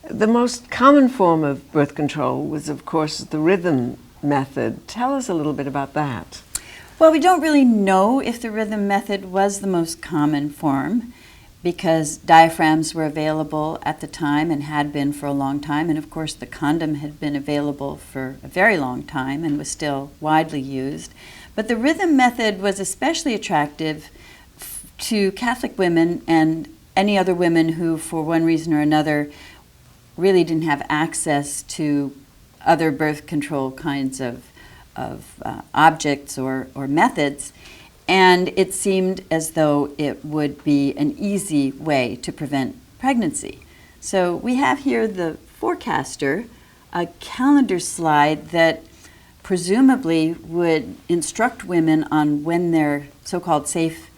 The most common form of birth control was, of course, the rhythm method. Tell us a little bit about that. Well, we don't really know if the rhythm method was the most common form because diaphragms were available at the time and had been for a long time. And of course, the condom had been available for a very long time and was still widely used. But the rhythm method was especially attractive to Catholic women and any other women who, for one reason or another, really didn't have access to other birth control kinds of objects or methods. And it seemed as though it would be an easy way to prevent pregnancy. So we have here the forecaster, a calendar slide that presumably would instruct women on when their so-called safe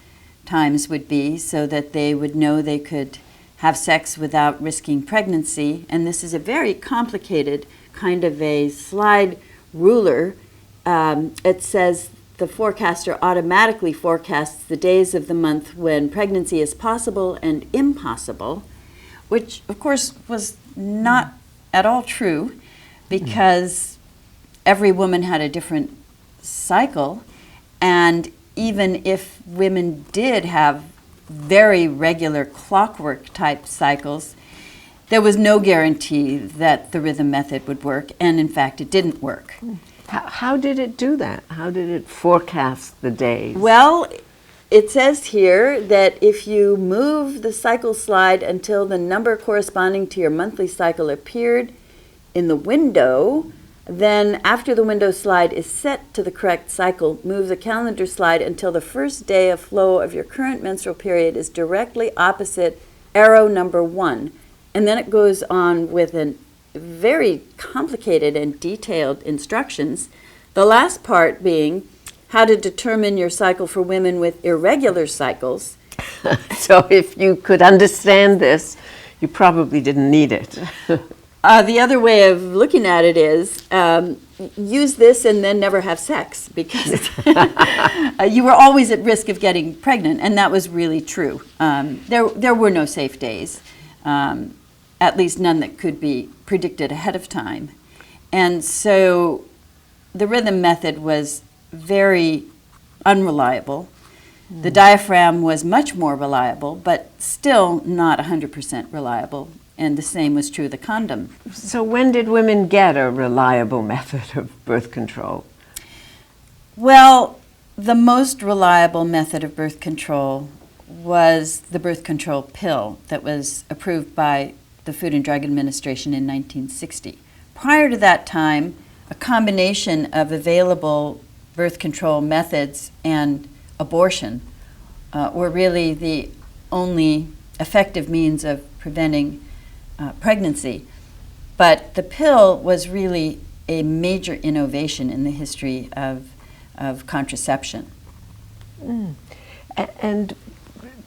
times would be so that they would know they could have sex without risking pregnancy. And this is a very complicated kind of a slide ruler. It says the forecaster automatically forecasts the days of the month when pregnancy is possible and impossible, which of course was not at all true because every woman had a different cycle, and even if women did have very regular clockwork type cycles, there was no guarantee that the rhythm method would work, and in fact it didn't work. How did it do that? How did it forecast the days? Well, it says here that if you move the cycle slide until the number corresponding to your monthly cycle appeared in the window, then after the window slide is set to the correct cycle, move the calendar slide until the first day of flow of your current menstrual period is directly opposite arrow number 1. And then it goes on with an very complicated and detailed instructions, the last part being how to determine your cycle for women with irregular cycles. So if you could understand this, you probably didn't need it. The other way of looking at it is use this and then never have sex because you were always at risk of getting pregnant, and that was really true. There were no safe days. At least none that could be predicted ahead of time. And so the rhythm method was very unreliable. The diaphragm was much more reliable, but still not 100% reliable. And the same was true of the condom. So when did women get a reliable method of birth control? Well, the most reliable method of birth control was the birth control pill that was approved by the Food and Drug Administration in 1960. Prior to that time, a combination of available birth control methods and abortion were really the only effective means of preventing pregnancy. But the pill was really a major innovation in the history of contraception. And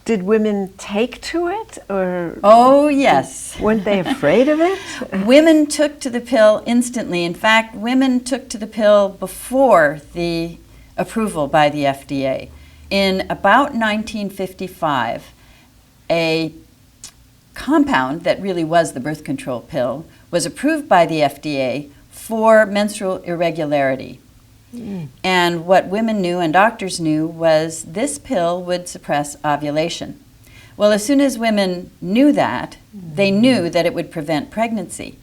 did women take to it, or? Oh, yes. Weren't they afraid of it? Women took to the pill instantly. In fact, women took to the pill before the approval by the FDA. In about 1955, a compound that really was the birth control pill was approved by the FDA for menstrual irregularity. And what women knew and doctors knew was this pill would suppress ovulation. Well, as soon as women knew that, they knew that it would prevent pregnancy.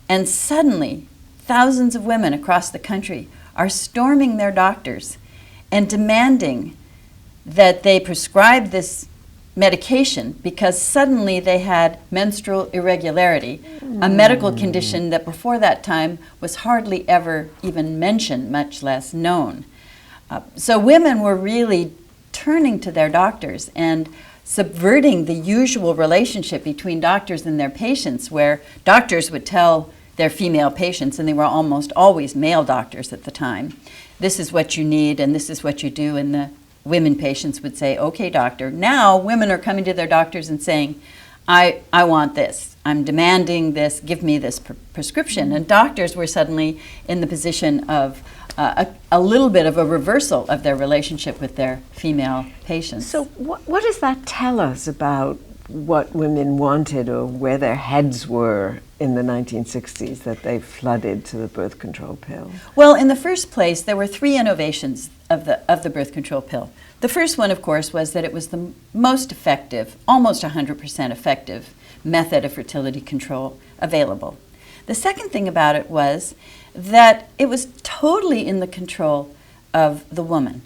And suddenly, thousands of women across the country are storming their doctors and demanding that they prescribe this medication because suddenly they had menstrual irregularity, a medical condition that before that time was hardly ever even mentioned, much less known. So women were really turning to their doctors and subverting the usual relationship between doctors and their patients, where doctors would tell their female patients, and they were almost always male doctors at the time, this is what you need and this is what you do, and the women patients would say, okay, doctor. Now women are coming to their doctors and saying, I want this. I'm demanding this. Give me this prescription. And doctors were suddenly in the position of a little bit of a reversal of their relationship with their female patients. So what does that tell us about what women wanted or where their heads were in the 1960s that they flooded to the birth control pill? Well, in the first place, there were three innovations of the birth control pill. The first one, of course, was that it was the most effective, almost 100% effective method of fertility control available. The second thing about it was that it was totally in the control of the woman.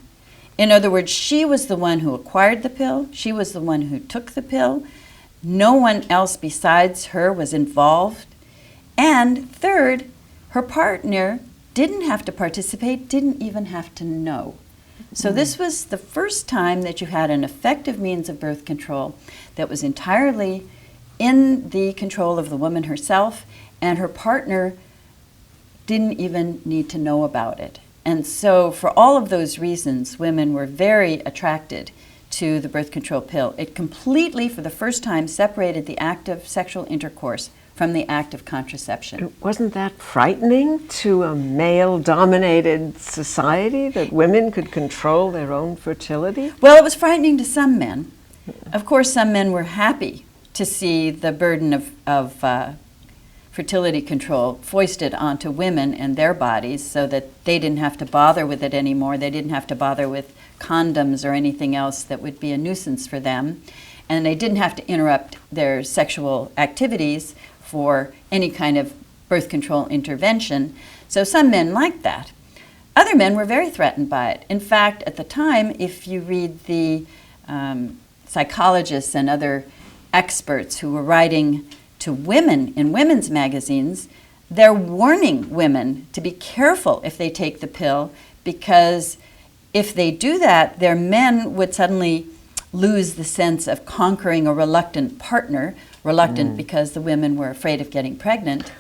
In other words, she was the one who acquired the pill, she was the one who took the pill, no one else besides her was involved, and third, her partner didn't have to participate, didn't even have to know. So this was the first time that you had an effective means of birth control that was entirely in the control of the woman herself, and her partner didn't even need to know about it. And so for all of those reasons, women were very attracted to the birth control pill. It completely, for the first time, separated the act of sexual intercourse from the act of contraception. Wasn't that frightening to a male-dominated society, that women could control their own fertility? Well, it was frightening to some men. Of course, some men were happy to see the burden of fertility control foisted onto women and their bodies so that they didn't have to bother with it anymore. They didn't have to bother with condoms or anything else that would be a nuisance for them. And they didn't have to interrupt their sexual activities for any kind of birth control intervention. So some men liked that. Other men were very threatened by it. In fact, at the time, if you read the psychologists and other experts who were writing to women in women's magazines, they're warning women to be careful if they take the pill, because if they do that, their men would suddenly lose the sense of conquering a reluctant partner, reluctant because the women were afraid of getting pregnant,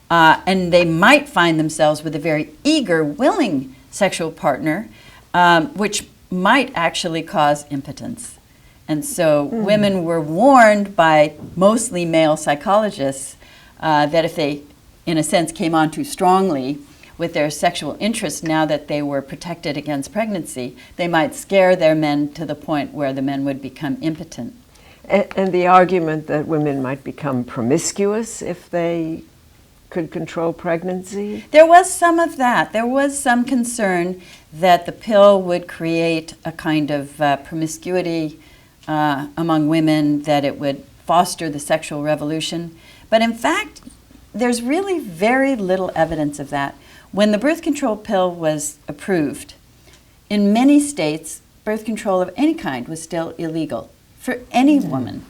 and they might find themselves with a very eager, willing sexual partner, which might actually cause impotence. And so women were warned by mostly male psychologists that if they, in a sense, came on too strongly with their sexual interest now that they were protected against pregnancy, they might scare their men to the point where the men would become impotent. And the argument that women might become promiscuous if they could control pregnancy? There was some of that. There was some concern that the pill would create a kind of promiscuity among women, that it would foster the sexual revolution. But in fact, there's really very little evidence of that. When the birth control pill was approved, in many states, birth control of any kind was still illegal for any woman.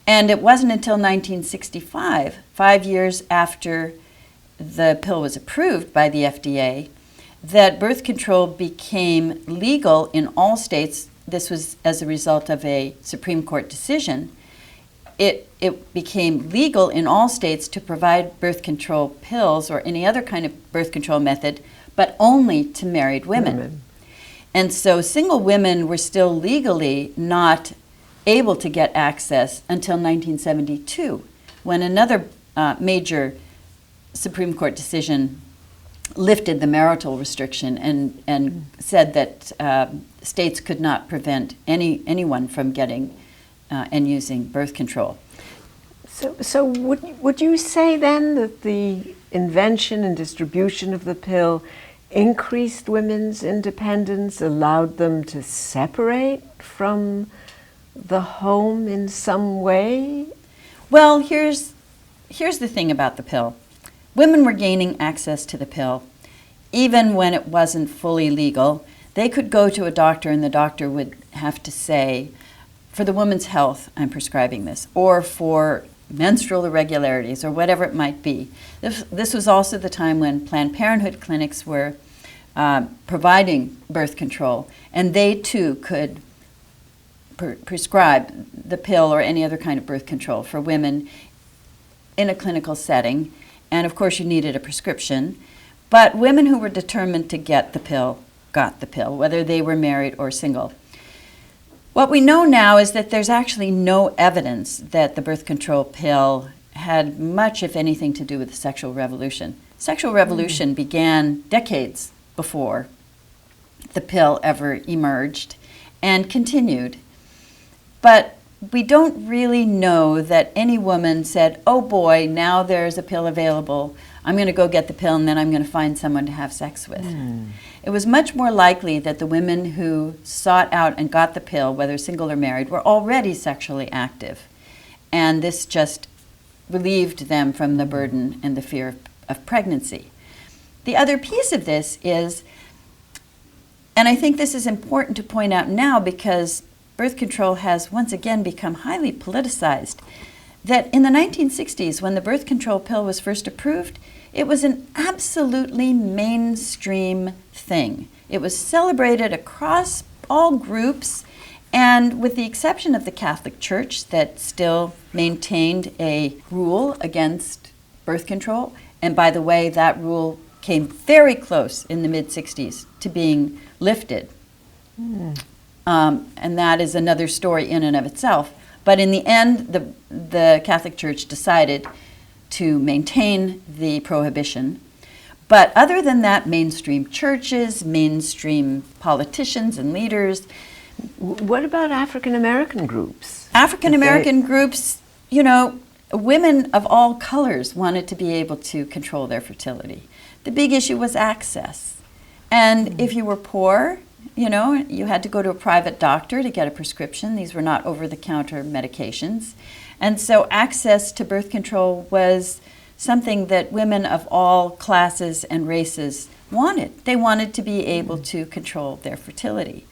And it wasn't until 1965, 5 years after the pill was approved by the FDA, that birth control became legal in all states. This was as a result of a Supreme Court decision. It became legal in all states to provide birth control pills or any other kind of birth control method, but only to married women. And so single women were still legally not able to get access until 1972, when another major Supreme Court decision lifted the marital restriction and said that states could not prevent anyone from getting and using birth control. So would you say then that the invention and distribution of the pill increased women's independence, allowed them to separate from the home in some way? Well, here's the thing about the pill. Women were gaining access to the pill even when it wasn't fully legal. They could go to a doctor and the doctor would have to say, for the woman's health, I'm prescribing this, or for menstrual irregularities, or whatever it might be. This was also the time when Planned Parenthood clinics were providing birth control, and they too could prescribe the pill or any other kind of birth control for women in a clinical setting. And of course you needed a prescription, but women who were determined to get the pill got the pill, whether they were married or single. What we know now is that there's actually no evidence that the birth control pill had much, if anything, to do with the sexual revolution. Sexual revolution began decades before the pill ever emerged and continued. But we don't really know that any woman said, oh boy, now there's a pill available. I'm going to go get the pill and then I'm going to find someone to have sex with. It was much more likely that the women who sought out and got the pill, whether single or married, were already sexually active. And this just relieved them from the burden and the fear of pregnancy. The other piece of this is, and I think this is important to point out now because birth control has once again become highly politicized, that in the 1960s, when the birth control pill was first approved, it was an absolutely mainstream thing. It was celebrated across all groups, and with the exception of the Catholic Church that still maintained a rule against birth control, and by the way, that rule came very close in the mid-60s to being lifted. And that is another story in and of itself. But in the end, the Catholic Church decided to maintain the prohibition. But other than that, mainstream churches, mainstream politicians and leaders. What about African American groups? African American groups, you know, women of all colors wanted to be able to control their fertility. The big issue was access. And if you were poor, you know, you had to go to a private doctor to get a prescription. These were not over-the-counter medications. And so access to birth control was something that women of all classes and races wanted. They wanted to be able to control their fertility.